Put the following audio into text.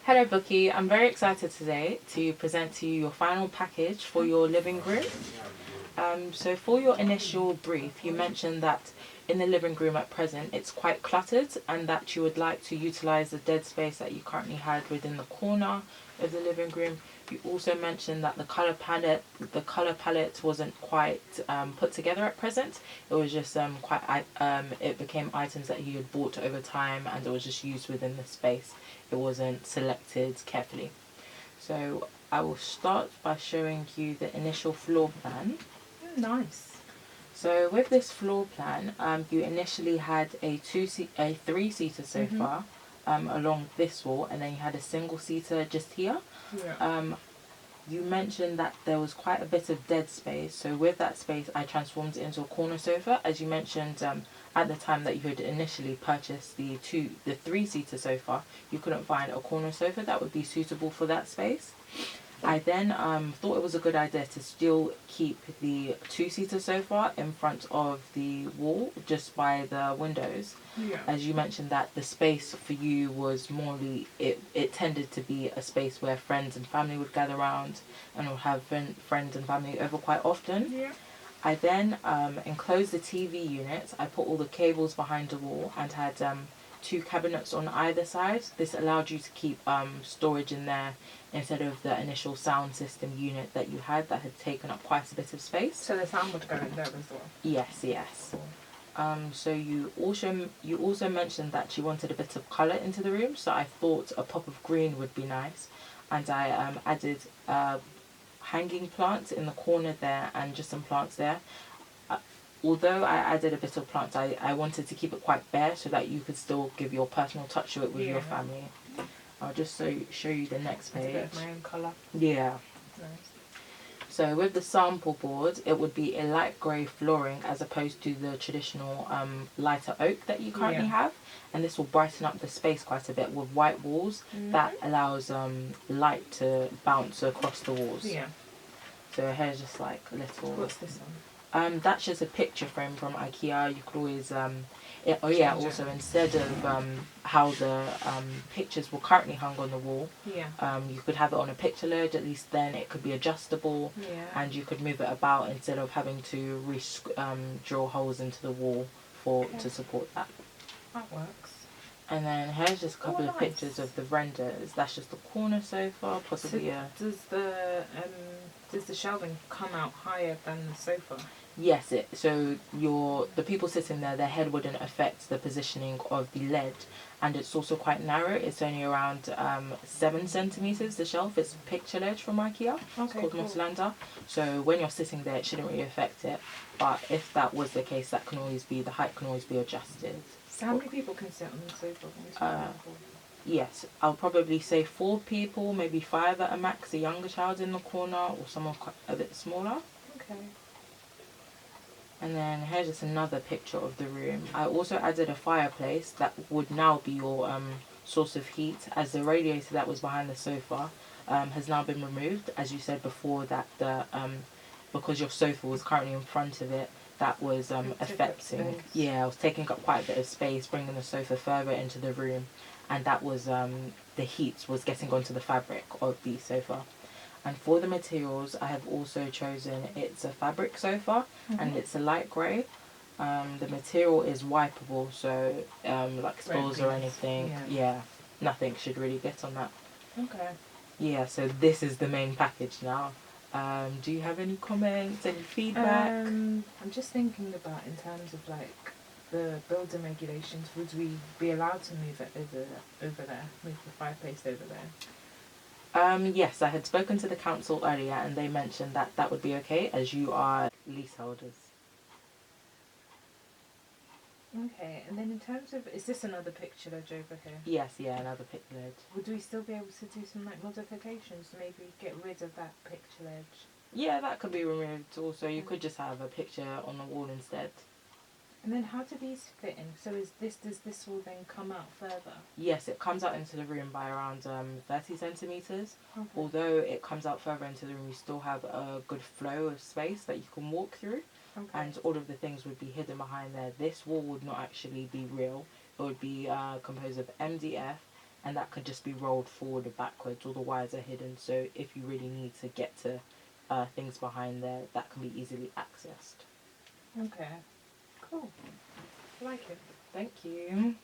Hello, Bookie. I'm very excited today to present to you your final package for your living room. So for your initial brief, you mentioned that in the living room at present, it's quite cluttered and that you would like to utilize the dead space that you currently had within the corner of the living room. You also mentioned that the color palette wasn't quite put together at present. It was just it became items that you had bought over time and it was just used within the space. It wasn't selected carefully. So I will start by showing you the initial floor plan. Nice. So with this floor plan, you initially had a three-seater sofa along this wall, and then you had a single-seater just here. Yeah. You mentioned that there was quite a bit of dead space, so with that space I transformed it into a corner sofa. As you mentioned at the time that you had initially purchased the three-seater sofa, you couldn't find a corner sofa that would be suitable for that space. I then thought it was a good idea to still keep the two-seater sofa in front of the wall, just by the windows. Yeah. As you mentioned that the space for you was it tended to be a space where friends and family would gather around and would have friends and family over quite often. Yeah. I then enclosed the TV unit. I put all the cables behind the wall and had two cabinets on either side. This allowed you to keep storage in there instead of the initial sound system unit that you had that had taken up quite a bit of space. So the sound would go in there as well. Yes, yes. Cool. So you also mentioned that you wanted a bit of colour into the room, so I thought a pop of green would be nice, and I added hanging plants in the corner there and just some plants there. Although I added a bit of plants, I wanted to keep it quite bare so that you could still give your personal touch to it with your family. I'll just show you the next page. It's a bit of my own colour. Yeah. Nice. So with the sample board, it would be a light grey flooring as opposed to the traditional lighter oak that you currently have. And this will brighten up the space quite a bit with white walls that allows light to bounce across the walls. Yeah. So here's just like a little... What's this one? That's just a picture frame from IKEA. You could always... also instead of how the pictures were currently hung on the wall, you could have it on a picture lid. At least then it could be adjustable, and you could move it about instead of having to drill holes into the wall to support that. That works. And then here's just a couple of pictures of the renders. That's just the corner sofa, possibly Does the shelving come out higher than the sofa? Yes, so the people sitting there, their head wouldn't affect the positioning of the lid, and it's also quite narrow. It's only around 7 centimeters. The shelf is picture ledge from IKEA. It's called Moslanda. So when you're sitting there, it shouldn't really affect it. But if that was the case, the height can always be adjusted. So how many people can sit on the sofa? Yes, I'll probably say 4 people, maybe 5 at a max. A younger child in the corner or someone a bit smaller. Okay. And then here's just another picture of the room. I also added a fireplace that would now be your source of heat, as the radiator that was behind the sofa has now been removed. As you said before, that because your sofa was currently in front of it, that was affecting. Yeah, I was taking up quite a bit of space, bringing the sofa further into the room, and that was the heat was getting onto the fabric of the sofa. And for the materials, I have also chosen, it's a fabric sofa, and it's a light grey. The material is wipeable, so like spills or anything, nothing should really get on that. Okay. Yeah, so this is the main package now. Do you have any comments, any feedback? I'm just thinking about in terms of like the building regulations. Would we be allowed to move it over there, move the fireplace over there? Yes, I had spoken to the council earlier and they mentioned that that would be okay as you are leaseholders. Okay, and then in terms of, is this another picture ledge over here? Yes, yeah, another picture ledge. Would we still be able to do some like modifications, maybe get rid of that picture ledge? Yeah, that could be removed also. You could just have a picture on the wall instead. And then how do these fit in? So does this all then come out further? Yes, it comes out into the room by around 30 centimetres. Okay. Although it comes out further into the room, you still have a good flow of space that you can walk through. Okay. And all of the things would be hidden behind there. This wall would not actually be real. It would be composed of MDF and that could just be rolled forward or backwards. All the wires are hidden, so if you really need to get to things behind there, that can be easily accessed. Okay. Cool. I like it. Thank you.